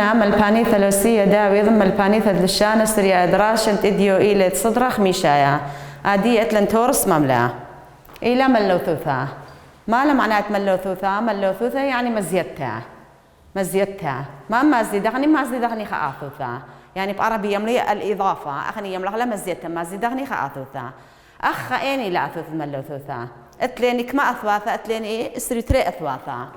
منا ملباني ثلاثية داوي ضم ملباني ثلثشان سريا دراشنت إديو إلى صدرخ ميشايا عادية لنتورس مملا إلى ملوثوثا ما له معنات ملوثوثا ملوثوثا يعني مزيتها ما زيدغني خاثوثا يعني بعربي يملي الإضافة أخني يملغ لا مزيتها ما زيدغني خاثوثا أخ إني لا أثوث ملوثوثا أتليني كما أثواثا أتليني استريتري أثواثا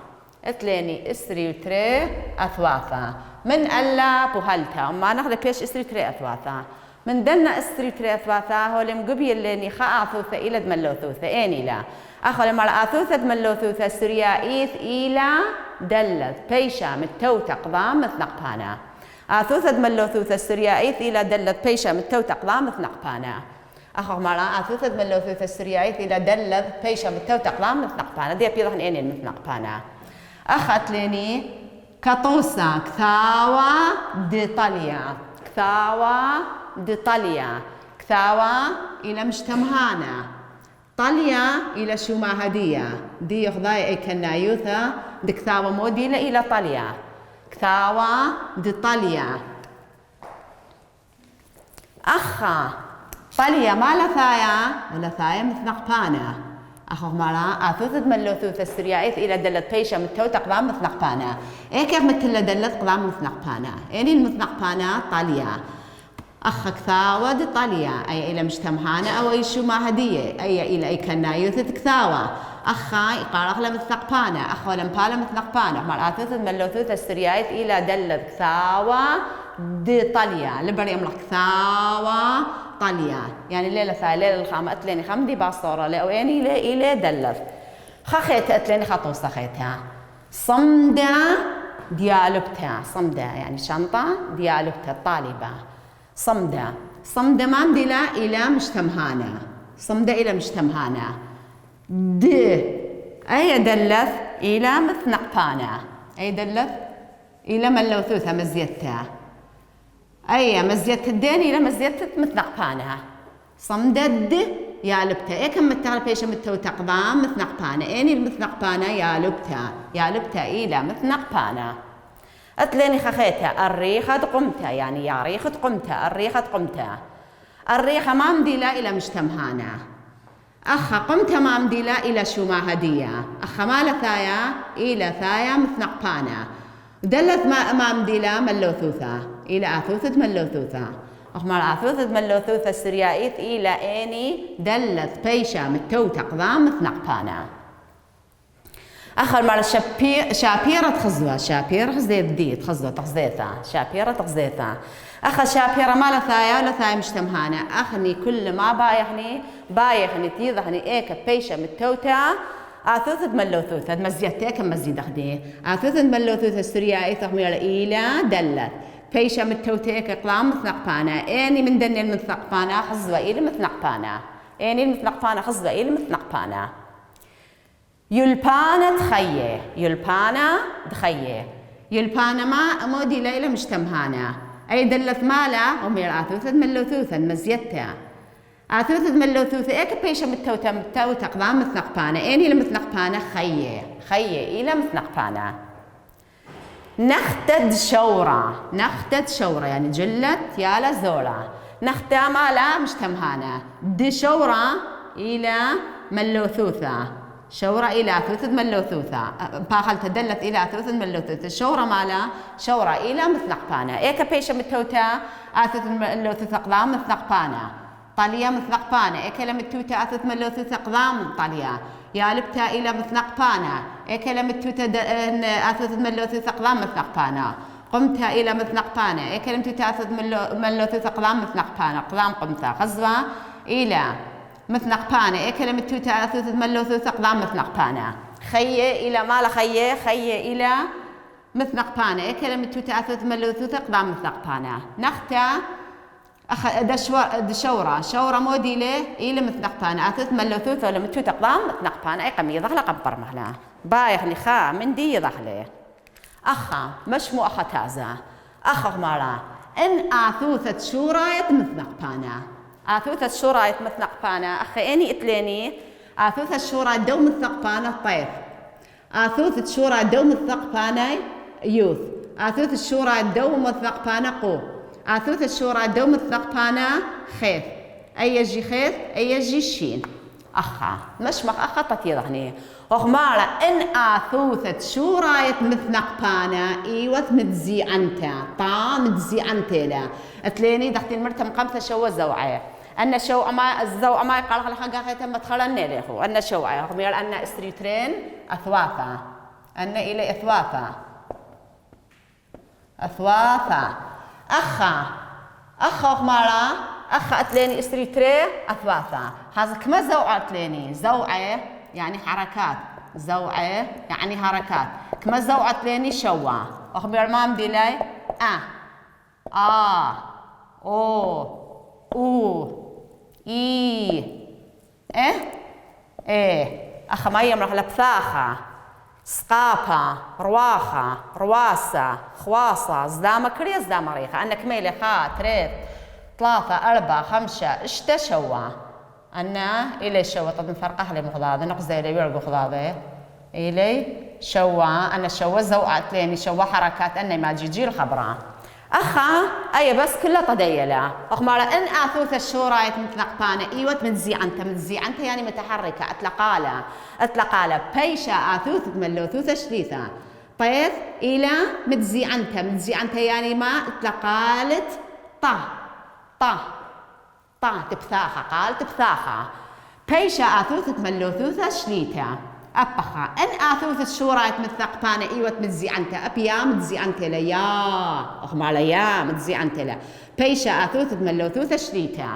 أتليني استريتري أثواثا من ألا بوهلتا وما ناخذ بيش استريتري أثواثا من دلنا استريتري أثواثا هو المقبي اللي خاثوثا إلى ملوثوثا إني لا أخو لما أثوثا ملوثوثا سريائيث إلى دلت بيشا متوتا قضام مثنقبانا أثوثا ملوثوثا سريائيث إلى دلت بيشا متوتا قضام مثنقبانا أخو مرة أثوثا ملوثوثا سريائيث إلى دلت بيشا متوتا قضام مثنقبانا دي بيضهن إني المثنقبانا أخت ليني كطوسا كثاوى دي طاليا كثاوى إلى مجتمهانا طاليا إلى شماهدية دي يخضاي أي كنايوثا دي كثاوى موديلة إلى طاليا كثاوى دي طاليا أخا طاليا ما لثايا ولا ثايا مثنقبانا أخو مرا أثوث ملوثوث السريائث إلى دلت بيشا متوتا قضام مثنقبانا إيه كيف مثل دلت قضام مثنقبانا إني المثنقبانا طاليا أخ كثاوى دي طاليا أي إلى مجتمعانا أو أي شماهدية أي إلى أي كنايوث كثاوى أخا يقارخ لمثنقبانا أخو لمبالا مثنقبانا مرا أثوث ملوثوث السريائث إلى دلت كثاوى دي طاليا لبر يملك كثاوى طاليا يعني ليلة ثاي ليلة الخام أتليني خمدي باصورة لأويني إلى دلف خخيت أتليني خطوصة خيتها صمدة ديالبتها صمدة يعني شنطة ديالبتها طالبة صمدة ما مدلا إلى مجتمهانا صمدة إلى مجتمهانا د أي دلث إلى مثنقبانا أي دلث إلى ملوثوثها مزيتها أي مزيت الدين إلى مزيت مثنقبانا صمدد يا لبتا إيه كم متعرف إيش متوتا قضام مثنقبانا إني المثنقبانا يا لبتا إلى مثنقبانا أتليني خخيتها الريخة قمتا يعني يا ريخة قمتا الريخة ما مديلا إلى مجتمهانا أخا قمتا ما مديلا إلى شماهدية أخا ما لثايا إلى ثايا مثنقبانا دلت ما مديلا ملوثوثا إلى أثوثة ملوثوثا أخمر أثوثة ملوثوثا السريائيث إلى إني دلت بيشا متوتا قضام مثنقبانا آخر مرة شابيرة خزوة شابيرة خزيت دي شابيرة تخزيتا أخا شابيرة ما لثايا ولا ثايا مجتمهانا أخني كل ما بايخني تيضحني إيكا بيشا متوتا أثوث ملوثوث مزيتة كم مزيد أخدي أثوث ملوثوث السريائي ثمير إلى دلت بيشا متوتيك قلام مثنقبانا إني من دني المثنقبانا خزوة إلى مثنقبانا إني المثنقبانا خزوة إلى مثنقبانا يلبانا يلبانا ما مودي ليلة مجتمهانا أي دلت مالا ومير أثوث ملوثوث مزيتة أثوث ملوثوث إيك بيشا متوتا قضام مثنقبانا إني المثنقبانا خيه إلى مثنقبانا نختد شورة يعني جلت يالا زورة نختا مالا مجتمهانا دي شورة إلى ملوثوثة شورة إلى أثوث ملوثوثة باخل تدلت إلى أثوث ملوثوثة شورة مالا شورة إلى مثنقبانا إيك بيشا متوتا أثوث ملوثوثة قضام مثنقبانا طاليا مثنقبانا إكلم التوتا أثوث ملوثوثة قضام طاليا يا لبتا إلى مثنقبانا إكلم التوتا أثوث ملوثوثة قضام مثنقبانا قمتا إلى مثنقبانا إكلم توتا أثوث ملوثوثة قضام مثنقبانا قضام قمتا خزوة إلى مثنقبانا إكلم التوتا أثوث ملوثوثة قضام مثنقبانا خيه إلى مال خيه إلى مثنقبانا إكلم التوتا أثوث ملوثوثة قضام مثنقبانا نختا شورة موديلة إلى مثنقبانا أثوث ملوثوثة ولا متوتا قضام مثنقبانا أي قمي ضغلة قبر مهلا بايخني خا من دي ضغلة أخا مش مو أخا تازا أخا مرا إن أثوثة شورايت مثنقبانا أثوثة شورايت مثنقبانا أخي إني إتليني أثوثة شورايت دوم مثنقبانا طيف أثوثة شورايت دوم مثنقبانا يوث آثوث الشورى دوم مثنقبانا قو آثوث الشورى دوم مثنقبانا خيث أي يجي خيث أي يجي شين أخا مشمخ أخا تطير هني وخمارة إن آثوثة شورى مثنقبانا إيوة متزي أنت طا متزي أنت لا أتليني دختين مرتم قمثة شو الزوعية أن شو أما الزوع ما يقال خلا خنقا خيتم مدخلنا له هو أن شو خمير أن استريترين أثواثا أن إلى أثواثا أخا خمارة أخا أتليني استريتري أثواثا هذا كما زوع أتليني زوعة يعني حركات زوعة يعني حركات كما زوع أتليني شوا وخمير ما مدي لي أو أخا ما يمرح لبثاخة سقاپة رواخة رواسة خواصة زدامة كريه زدامة ريخة أنا كميلة خا تريت 3 4 5 اشتا شوا أنا إلي شوا طب نفرقها لي مخضاضة نقزي لي بيرقو خضاضة إلي شوا أنا شوا زوقات ليني شوا حركات أنا ما جيجي الخبرة أخا أي بس كلها طديلة أخمارة إن آثوث الشورايت متنقبانة إيوة متزي أنت يعني متحركة أتلقالة بيشا آثوث ملوثوث شليثة طيث إلى متزي أنت يعني ما اتلقالت طا تبثاخة قال تبثاخة بيشا آثوث ملوثوث شليثة أبخا إن آثوث الشورايت متثقبانة إيوة متزي أنت أبيا متزي أنت ليا أخمع ليا متزي أنت لا بيشا آثوث ملوثوث شليتا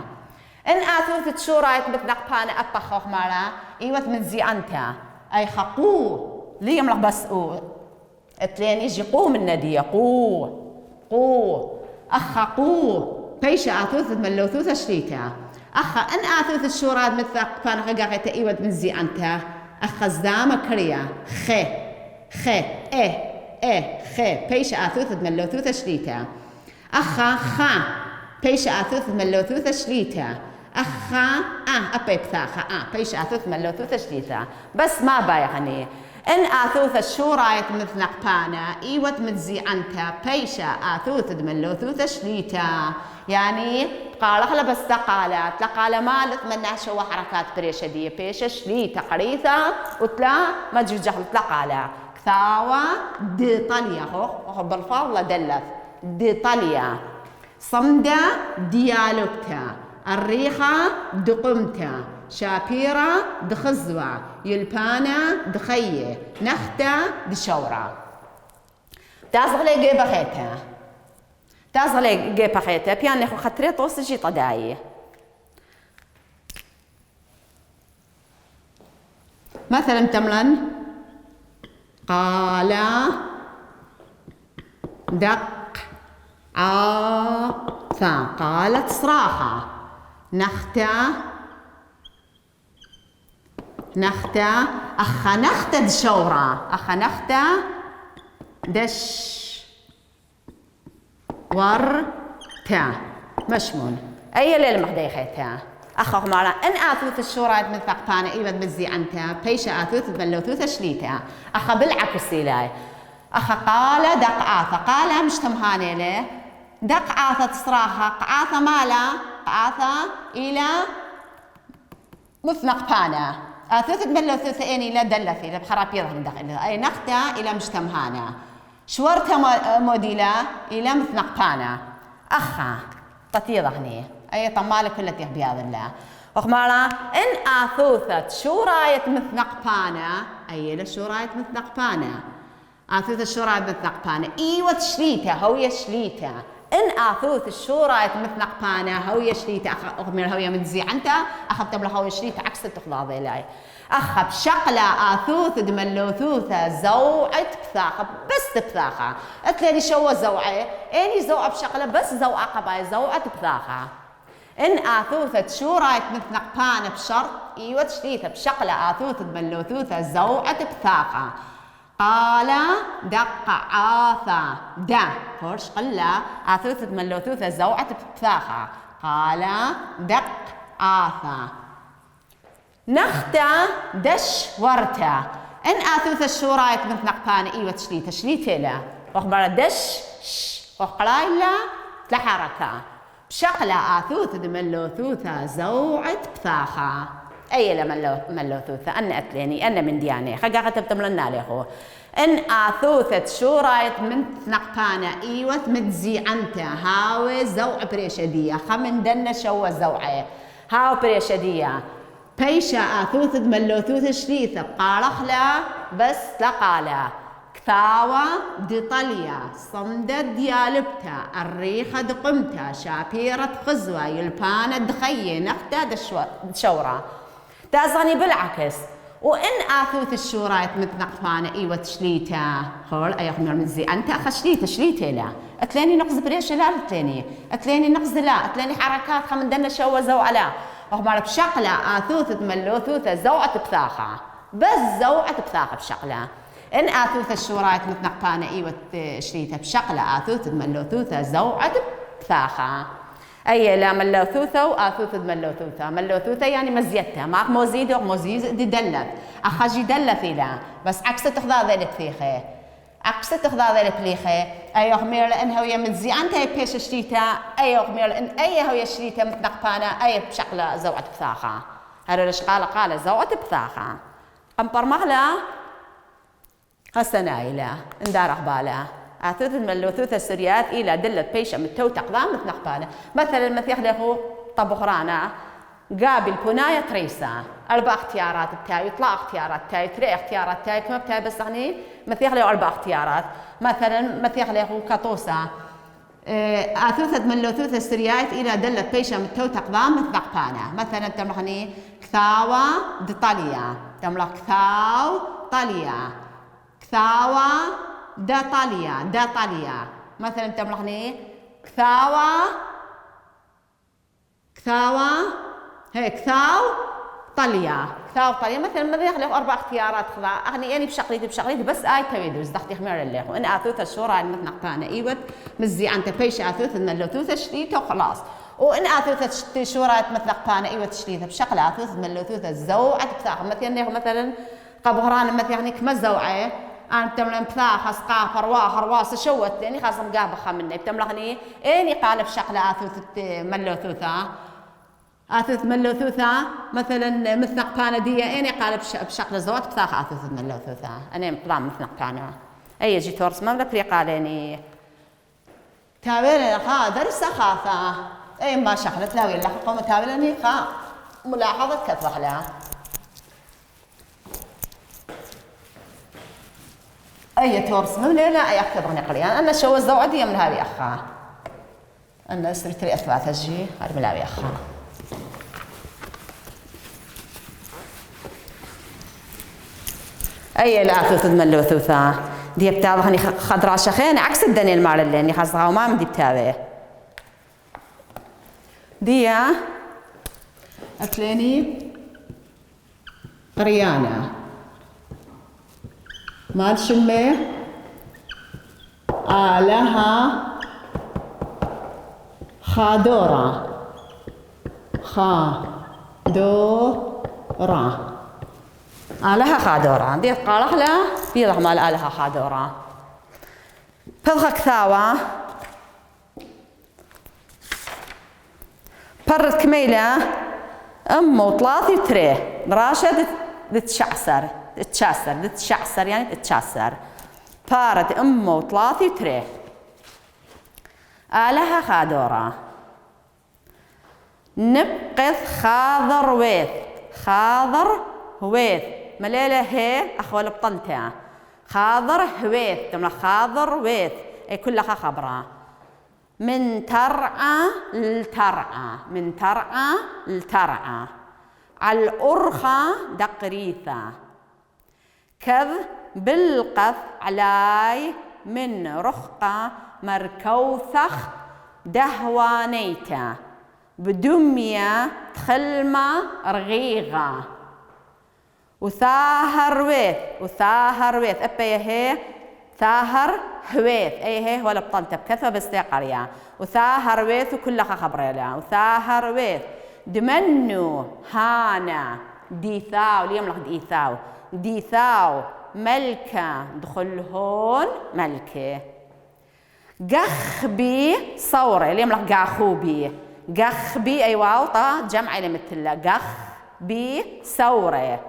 إن آثوث الشورايت متثقبانة أبخا أخمع لا إيوة متزي أنت أي خقو ليه ملق بس اتلين يجي قو من ندي قو أخا قو بيشا آثوث ملوثوث شليتا أخا إن آثوث الشورايت متثقبانة غاقيتا إيوة متزي أنت أخا زدامة كريا خي بيش آثوث ملوثوث شليتا أخا خا بيش آثوث ملوثوث شليتا أخا أبي بثاخا بيش آثوث ملوثوث شليتا بس ما بايغني إن آثوث الشورايت مثنقبانا إيوة متزي أنت بيش آثوث ملوثوث شليتا يعني قال خلا بس تقالة ما لتمنى شو حركات بريشة دي بيش شليتا قريثة وتلا ما تجوجه تقالة كثاوة دي طالية خو بالفضل دلث دي طالية صمدة ديالوكتا الريخة دقمتا شابيرة دخزوة يلبانا دخية نختا دشورة تازغلي جيبا خيتا تازغلي جيبا خيتا بيان نخو خطري طوس جي طداي مثلا تملا قال دق ثا قالت صراخة نختا أخا نختا دشورة أخا نختا دش ورتا مشمون أي ليلة محدي خيتا أخا خمارا إن آثوث الشورايت من ثقبانة إيوة بزي أنت بيشا آثوث بلوثوث شليتا أخا بالعكس لاي أخا قال دق آثا قال مش تمهاني له دق آثا تصراخة قعاثة مالا قعاثة إلى مثنقبانة آثوث بلوثوث إني لا دلثي لبخرابيرهم دخل أي نختا إلى مش تمهانة شورتا موديلا إلى مثنقبانة أخا تطير هني أي طمالة كلها بهذا الله وخمارا إن آثوثة شورايت مثنقبانة أي لشورايت مثنقبانة آثوث الشورايت مثنقبانة إيوة شليتا هوية شليتا إن آثوث الشورايت مثنقبانة هوية شليتا أخمير هوية متزي عنتا أخذت بلا هوية شليتا عكس التخلاضي لاي أخا بشقلة آثوث دملوثوثة زوعت بثاخة بس بثاخة أتلاني شو زوعة إني زوعة بشقلة بس زوعة قباية زوعت بثاخة إن آثوثة شورايت مثنقبانة بشرط إيوة شليتا بشقلة آثوث دملوثوثة زوعت بثاخة قال دق عاثا دا هورش قلة آثوث دملوثوثة زوعت بثاخة قال دق عاثا نختا دش ورتا إن آثوث الشورايت مثنقبانة إيوة شليتا لا وخبر دش وقرايلا تحركة بشقلة آثوث ملوثوثة زوعة بثاخة أي ملوثوثة أنا أتليني أنا من دياني خقا كتبتم لنا ليخو إن آثوثة شو رايت من نقبانة إيوة متزي عنتا هاوي زوع بريشدية خمن دنا شو زوعة هاو بريشدية بيشا آثوثة ملوثوثة شريثة قارخلا بس لقالا كثاوة ديطاليا صمدة ديالبتا الريخة دقمتا شابيرة خزوة يلبانة دخية نختا دشورة تازغني بالعكس وإن آثوث الشورايت متنقفانة إيوة تشليتا خول أيخ مزي أنت شليتا لا أتلاني نقص بريش لا أتلاني نقص لا أتلاني حركات خمن دنا شوة زوعة لا وخبار بشقلة آثوثة ملوثوثة زوعة بثاخة بس زوعة بثاخة بشقلة إن آثوث الشورايت متنقفانة إيوة شليتا بشقلة آثوثة ملوثوثة زوعة بثاخة أي لا ملوثوثة وآثوثة ملوثوثة يعني مزيتها معك موزيد دلت أخجي دلت لا بس عكس تخذا ذلك فيخه عكس تخذا ذلك ليخه أي أخمير لأنه هي متزي أنت هي بيش شريتا أي أخمير لأن أي هو شريتا متنقفانة أي بشقلة زوعة بثاخة هذا ليش قال زوعة بثاخة أمبر مغلا قسنايلا اندار أخبالا آثوث الملوثوثة السريات إلى دلة بيشة متو تقضام متنقبانة مثلا مثيخ له طبخرانا قابل بناية تريسا 4 اختيارات بتاعي يطلع اختيارات بتاعي 3 اختيارات بتاعي كما بتاعي بس غني مثيخ له 4 اختيارات مثلا مثيخ له كاتوسا آثوثة ملوثوثة السريات إلى دلة بيشة متو تقضام متنقبانة مثلا تملخني كثاوة دطاليا تملخ كثاو طاليا كثاوة داطاليا مثلا تملخني كثاوة هيك كثاو طاليا مثلا ما يخلق 4 اختيارات خذا اغني يعني بشقليتي بس اي تويدوز دختي خمير اللي وان اثوث الشورى المتنقانه ايوت مزي انت بيش اثوث الملوثوث شريته وخلاص وان اثوث الشورى متنقانه ايوت شريته بشقل اثوث الملوثوث الزوعه بتاعها مثلا قبهران مثلا يعني كما الزوعه أنت من بثاخ أسقاف رواس شوت يعني خاصة مقابخة مني بتملغني إني قال بشقل آثوث ملوثوثة مثلا مثنق بانة دي إني قال بشقل زوات بثاخ آثوث ملوثوثة أنا مقلام مثنق بانة أي جي تورس ما ذكري قالني تابعني خا درس خاثة أي ما شقلت لا ولا قوم تابعني خا ملاحظة كثرة لها أي تورس من لا أي أكثر من قليل أنا شو الزوجية من هذه أخا أنا سرتري أثبات الجي هذا ملاوي أخا أي لا تثد ملوثوثة دي بتاعها خضرا شخين عكس الدنيا المال اللي إني خاصها وما مدي بتاعه دي أكليني قريانة مال شمه آلها خادورة آلها خادورة دي قالح له في رحمة آلها خادورة فضخ كثاوة برد كميلة وطلاثي تريه راشد تتشعسر يعني تتشعسر فارت وطلاثي تريه آلها خادورة نبقث خاضر ويث مليلة هي أخوال بطلتها خاضر هويث تملا خاضر ويث أي كلها خبرة من ترعى لترعى على الأرخة دقريثة كذ بالقث علاي من رخقة مركوثخ دهوانيتا بدمية تخلمة رغيغة وثاهر ويث أبي هي ثاهر هويث أي هي ولا بطلت بكثرة بس قرية وثاهر ويث وكلها خبرة لا وثاهر ويث دمنو هانا ديثاو اليوم لخد ديثاو ملكة دخل هون ملكة قخ بي صورة اللي يملخ قاخو بي، قخ بي أي واو طا جمع اللي مثل قخ بي صورة.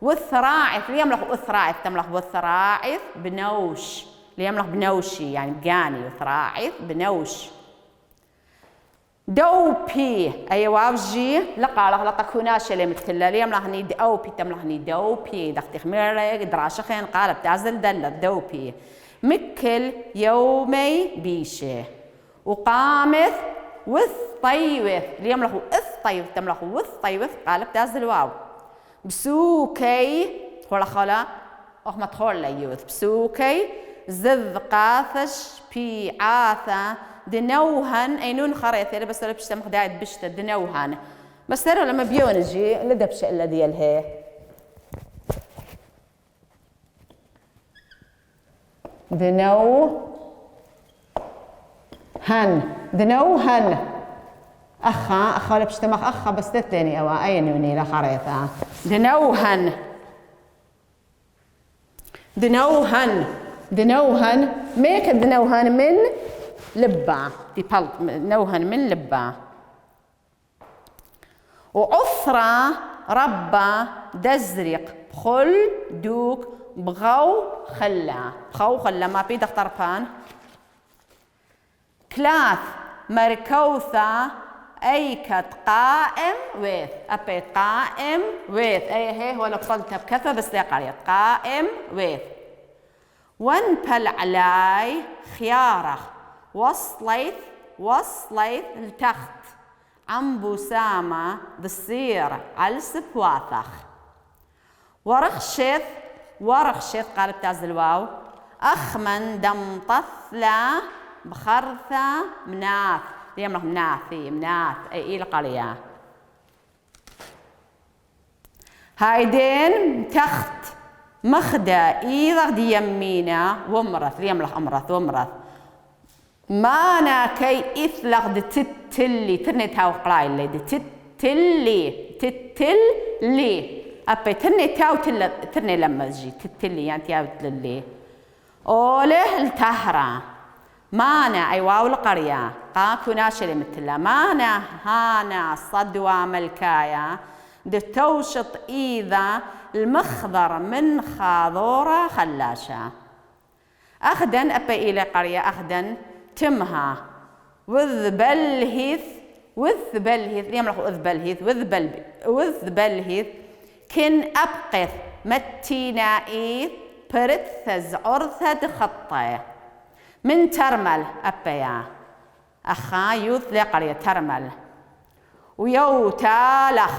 والثراعث اللي يملخ أثراعث تملخ والثراعث بنوش اللي يملخ بنوشي يعني بقاني وثراعث بنوش. دوبي أي واو جي لقى كوناش اللي مثل اللي يملخني دوبي تملخني دوبي دختي خميرة دراشخين قالب تعزل دلة دوبي. مكل يومي بيشه. وقامث وث طيوث اللي يملخ إث طيوث تملخ وث طيوث قالب تعزل واو. بسوكي خلا خلا أخ مدخول ليوث بسوكي زذ قاثش بي عاثة دنوهن أينون خريث اللي بس لبشت مخدايد بشت دنوهن بس ترى لما بيونجي لدبش الذي يلهي دنوهن أخا لبشت مخ أخا بس تتني أو أينوني لخريثة دنوهن ميك دنوهن من لبا دنوهن من لبا. وعثرة ربا دزرق بخل دوك بغو خلا ما بيد طرفان. كلاث مركوثة أيكت قائم ويث أبي قائم ويث أي هي ولا بطلتها بكثرة بس لا قريت قائم ويث. وانبل علاي خيارخ وصليث التخت عم بسامة بصير علسب واثخ. ورخشث قالب تعز الواو أخمن دم طثلة بخرثة مناث يملخ مناث أي القرية. هايدين تخت مخدة إيضا دي يمينا ومرث يملخ أمرث ومرث مانا كي إثلق دي تتلي ترني تاو قلايلي دي تتلي أبي ترني تاو ترني لما تجي تتلي يعني تاو تللي. أوله التهرة مانا أي واو القرية قاكو ناشلي مثلا مانا هانا صدوى ملكايا دي توشط إيذا المخضر من خاضورة خلاشة. أخدن أبي إلى قرية أخدن تمها وذبلهيث يملخ وذبلهيث كن أبقث متينائيث برثز عرثة خطة من ترمل أبيا أخا يوث لقرية ترمل ويوتالخ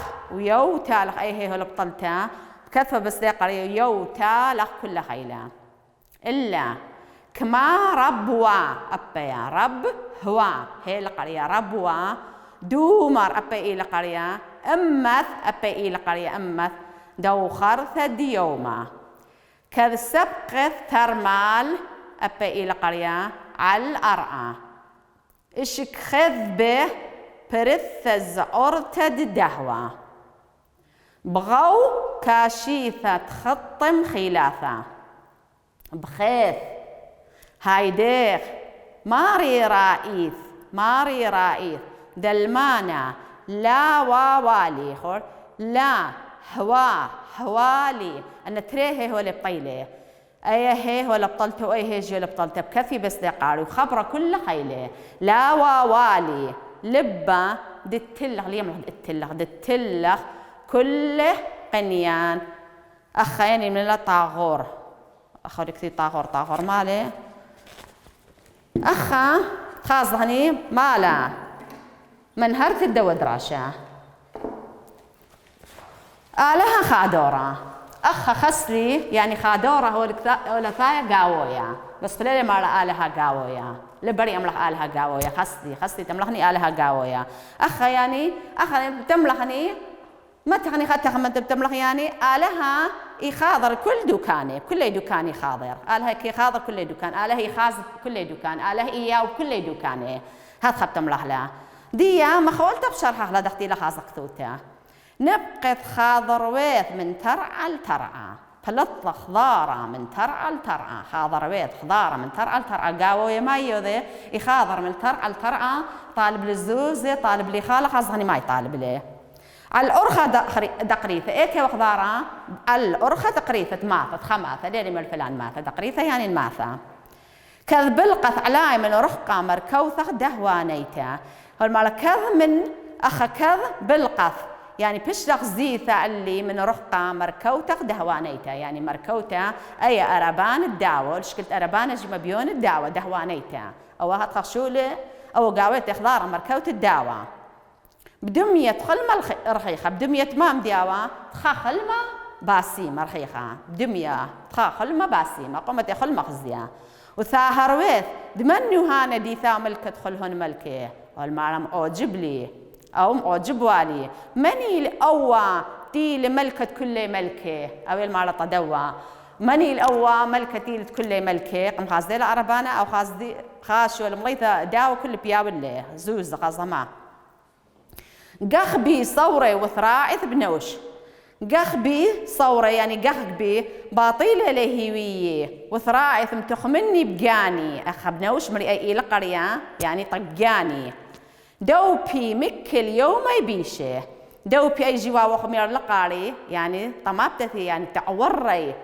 أي هي هو بطلتها كثفة بس لقرية يوتالخ كل خيلة إلا كما ربوا أبيا رب هو هي القرية ربوا دومر أبي إلى قرية أمث أبي إلى قرية أمث دوخر ثدي يوما كذ سبقث ترمال أبي إلى قرية على الأرعى إشك خذبه برثز أرتد دهوة بغو كاشيثة خطم خلافة بخيث هايديخ ماري رائث دلمانا لا ووالي خور لا هوالي أن تريه هو اللي بطيله أي هي هو اللي بطلته وأي هي جو اللي بطلته بكثي بس دقاري وخبره كل خيله لا ووالي لبا دتلخ اليوم دتلخ كله قنيان أخيني من الطاغور أخوري كثير طاغور مالي أخا خاصني مالا من هرت الدو دراشة آلها خادورة أخا خسلي يعني خادورة هو لثايا قاوية بس خلالي ما آلها قاوية لبري أملخ آلها قاوية خسلي تملخني آلها قاوية أخا يعني أخا تملخني ما تغني خدتها ما تملخ يعني آلها يخاضر كل دكاني خاضر آلها كي خاضر كل دكان آلها يخاضر كل دكان آلها إياه وكل دكانه هاد خبت تملخ لا ديا ما خولت بشرحها لا دختي لها خاصك ثوتها نبقت خاضر ويث من ترعى لترعى بلط خضارة من ترعى لترعى خاضر بيت خضارة من ترعى لترعى قاوة يمايو ذي يخاضر من ترعى لترعى طالب للزوزة طالب لي خالة خاصني ما يطالب ليه الأرخة دقريثة إيكي وخضارة الأرخة دقريثة ماثة خماثة ليلي من الفلان ماثة دقريثة يعني الماثة كذ بلقث علاي من رخقة مركوثة دهوانيتا هالمالا كذ من أخا كذ بلقث يعني بشلخ زيثة اللي من رخقة مركوتة دهوانيتا يعني مركوتة أي أربان الدعوة شكلت أربان جمبيون الدعوة دهوانيتا أو هتخشولة أو قاويت إخضار مركوتة الدعوة بدمية خلمة رخيخة بدمية مام دعوة خلمة باسيمة رخيخة بدمية خلمة باسيمة قمت خلمة خزية وثاهرويث دمنو هانا ديثا ملكة خلهن ملكة والمعلم أعجب لي أو أعجب والي مني الأوى تي لملكة كل ملكة أو المعلم طدوى مني الأوى ملكة تي لكل ملكة قم خاص دي العربانة أو خاص دي خاشو المغيثة داو كل بياولي زوز قازما قخبي صوري وثراعث بنوش قخبي صورة يعني قخبي باطيلة لهيوية وثراعث متخمني بقاني أخبنوش مرئي إلى قرية يعني طقاني دوبي مكل يوم يبيشه دوبي أي جوا وخمير لقاري يعني طمابتثي يعني تعوري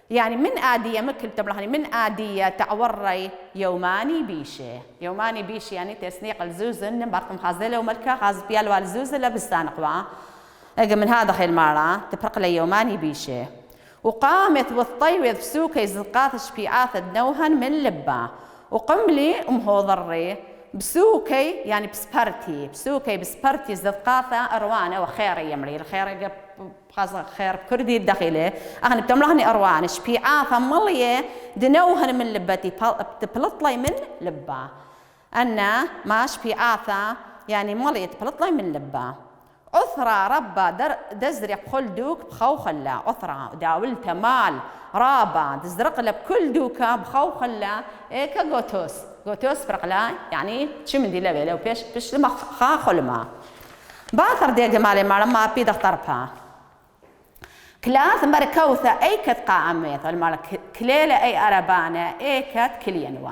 يعني من آدية مكل تبلغني من آدية تعوري يوماني بيشه يوماني بيشه يعني تسنيق الزوزن برقم خازلة وملكة خاز بيالوا الزوزن لبستان قوا أجا من هذا خيل مرة تفرق لي يوماني بيشه وقامت والطيوذ بسوكي زقاث شبيعات النوهن من لبا وقملي ضري بسوكي يعني بسبرتي بسوكي بسبرتي زقاثة أروانة وخيري يمري الخير خير كردي الداخلي أغني بتملهني أروان شبيعات ملية دنوهن من لبتي تبلطلي من لبا أنا ما شبيعات يعني ملية تبلطلي من لبا عثرة ربا دزرق خلدوك بخوخلا عثرة داولت مال رابا دزرق له بكل دوكا بخوخلا إيكا غوتوس فرقلا يعني تشمدي لبي لو بيش لما خاخلما باثر دي جمالي ما بيد اختربها كلاث مركوثة ايكت قامت المال كليلة اي أربانة ايكت كلينوا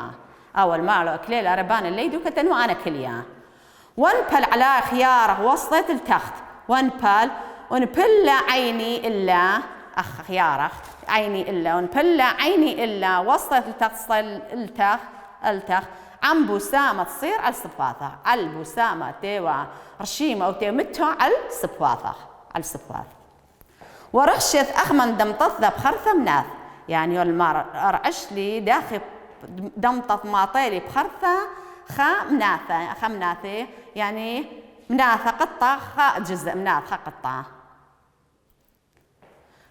أول مالو كليلة أربانة اللي دوكا تنوا أنا كليا ونبل على خياره وسط التخت ونبل عيني إلا أخ خياره عيني إلا ونبل عيني إلا وسط التخت التخ عم بسامة تصير على الصفاثة على البسامة تيوا رشيمة أو تيمتها على الصفاثة ورشت أخمن دمطث بخرثة مناث يعني المار رعش لي داخل دمطث ماطيلي بخرثة خمناثة يعني مناثة قطة جزء مناثة قطة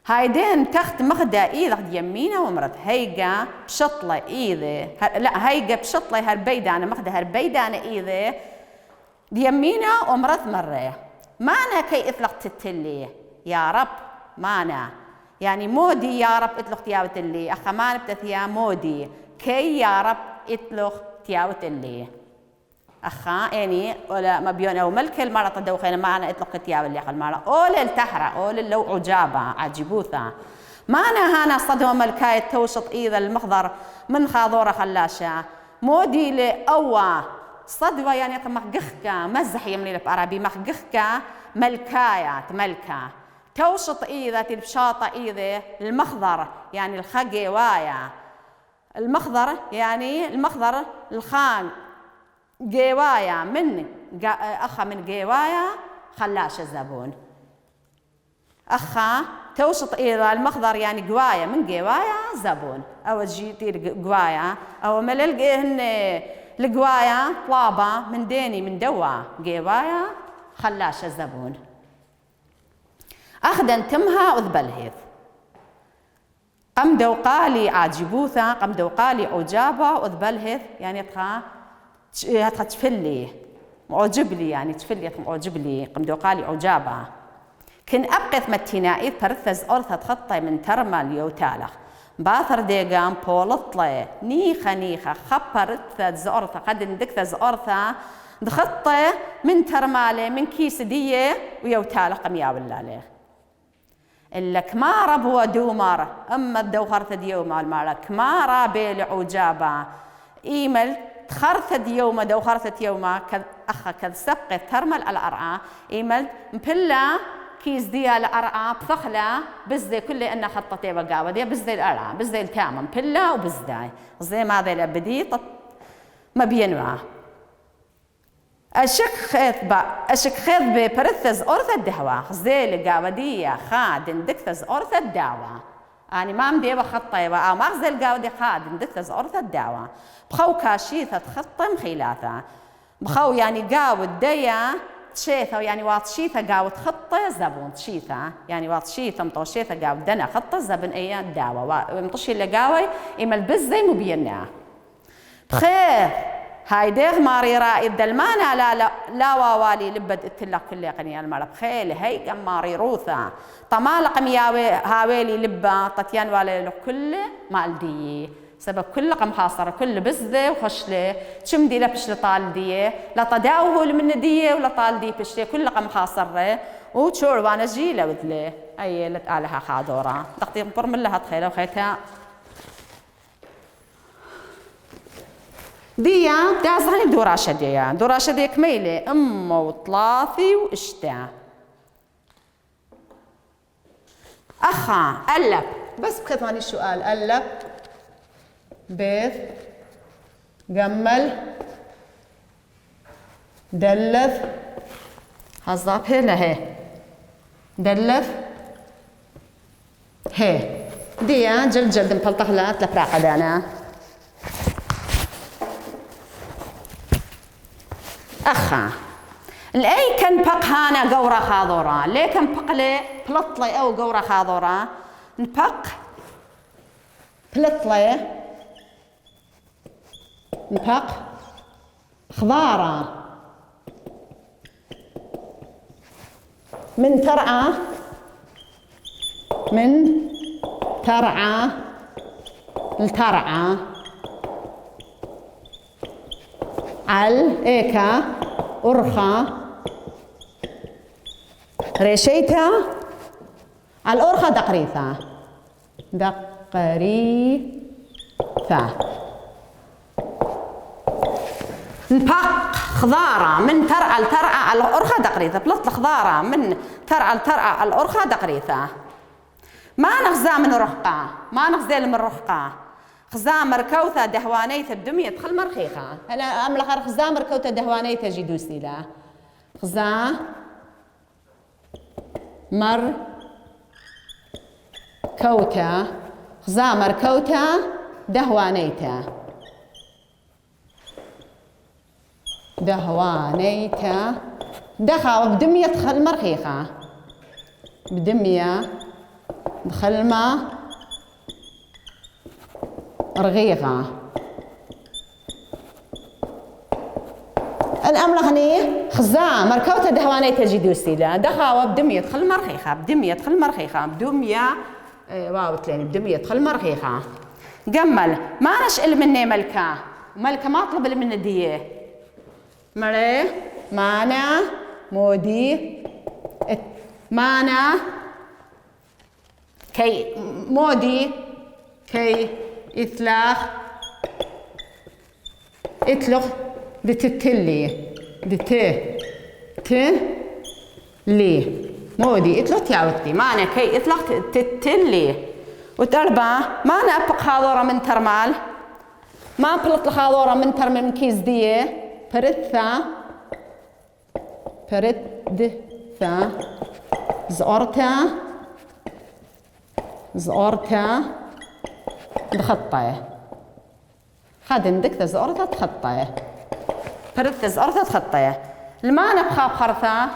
هايدين تخت مخدة إيذا يمينة ومرت هيجا بشطلة إيذا لا هيجا بشطلة هالبيدة أنا مخدة هالبيدة أنا إيذا يمينة ومرت مرة مانا كي إطلق تتلي يا رب مانا يعني مودي يا رب إطلق تياوت اللي أخمان بتثيا مودي كي يا رب إطلق تياوت اللي أخا يعني ولا مبيون أو ملك المرة تدوخين معنا إطلق تياب اللي أخل مرة أول التحرة أول اللو عجابة عجبوثة معنا هانا صدوة ملكاية توشط إيذا المخضر من خاضورة خلاشة مودي لأوى صدوة يعني مخجخكا مزح يملي لب عربي مخجخكا ملكاية ملكة توشط إيذا تلبشاطة إيذا المخضر يعني الخقي وايا المخضر يعني المخضر الخان جوايا من أخا من جوايا خلاش الزبون أخا توشط إذا المخضر يعني جوايا من جوايا زبون أو جيتي جوايا أو مللقيهن الجوايا طلابة من ديني من دوا جوايا خلاش الزبون أخدن تمها وذبلهيث قم دوقالي عاجبوثا قم دوقالي عجابة وذبلهيث يعني تفلي معجب لي يعني تفلي معجب لي قم دوقالي عجابة كن أبقث متينائي فرثز أرثة تخطي من ترمى اليوتالخ باثر ديقام بولطلي نيخة خبرت ثز أرثة قد ندك ثز أرثة دخطي من ترمالي من كيس دية ويوتالخ قم ياول عليه إلا كمارة بو دومر أما الدوخرة ديوما المارا كمارة بيلعو جابا إيمل تخرث ديوما دوخرة يوما أخا كالسبقة ترمل الأرعى إيمل مبلا كيس ديا الأرعى بفخلة بزدي كل إنها خطتي بقاوة دي بزدي الأرعى بزدي التامن بلا وبزداي زي ما ذي الأبدي ما بينوع أشك خيط ببرثز أرث الدهوة زي القاوة دي خاد دكتز أرث الدعوة أنا ما مدي بخطي أو ما غزي القاوة دي خاد دكتز أرث الدعوة بخو كاشيثة خطة مخيلاثة بخو يعني قاوة ديا تشيثة يعني واطشيثة قاوة خطة زبون تشيثة يعني واطشيثة مطوشيثة قاوة دنا خطة زبن أي الدعوة مطشي اللي قاوة إما البزي مبينة بخير هاي ديغ ماري رائد دلمانا لا ووالي لبد اتلا كل قنيا المرا بخيل هي كم ماري روثا طمالق مياوي هاويلي لبا طتيان والي كل مالدي سبب كل قم حاصر كل بزده وخشله تشمدي لبش لطال ديه لا تداوه من ديه ولا طال دي بشله كل قم حاصره وتشور وانا جيله وذله اي لتقالها خادوره تقطيع برمل لها تخيله وخيتها ديا دازاني بدوراشة ديا دوراشة ديا كميلة وطلاثي واشتا أخا قلب بس بخطاني السؤال قلب بيض جمل دلف هالظاب هنا هي دلف هي ديا جلد مبلطخلات لفراقة دانا أخا الأي كان بق هانا قورة خاضورة ليه كان بقلي بلطلي أو قورة خاضورة نبق بلطلي نبق خضارة من ترعى الترعى عل إيكا أرخى ريشيتا الأرخى دقريثة نبق خضارة من ترعى لترعى الأرخى دقريثة بلطل خضارة من ترعى لترعى الأرخى دقريثة ما نغزى من رحقة ما نغزي من رحقة خزا مركوثة دهوانيثة بدمية تخل مرخيخة هلا أملا خر خزا مركوثة دهوانيثة جدوسي لا خزا مركوثة دهوانيثة دخا بدمية تخل مرخيخة بدمية دخل ما رغيفة الأملغني خزا مركوتة دهواني تجدو سيلا دخاوة بدمية تخل مرخيخة بدمية واو تلين بدمية تخل مرخيخة جمل ما نشئل مني ملكة ما أطلب من ديه مري مانا مودي مانا كي مودي كي إطلاق دتتلي لي مودي إطلاق تعودتي معنى كي إطلاق تتلي وتربع معنى أبق خاضورة من ترمال ما بلط خاضورة من ترمال من كيس ديه برثة زورتا بخطاية خادن دكتة زورتا تخطاية برثة زورتا تخطاية المعنى بخاب خرثة